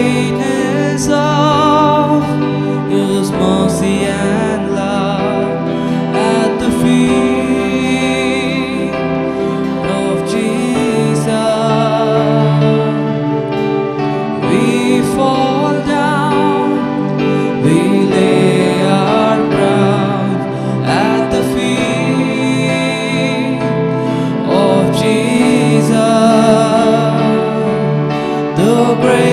greatness of His mercy and love at the feet of Jesus. We fall down, we lay our crowns at the feet of Jesus. The great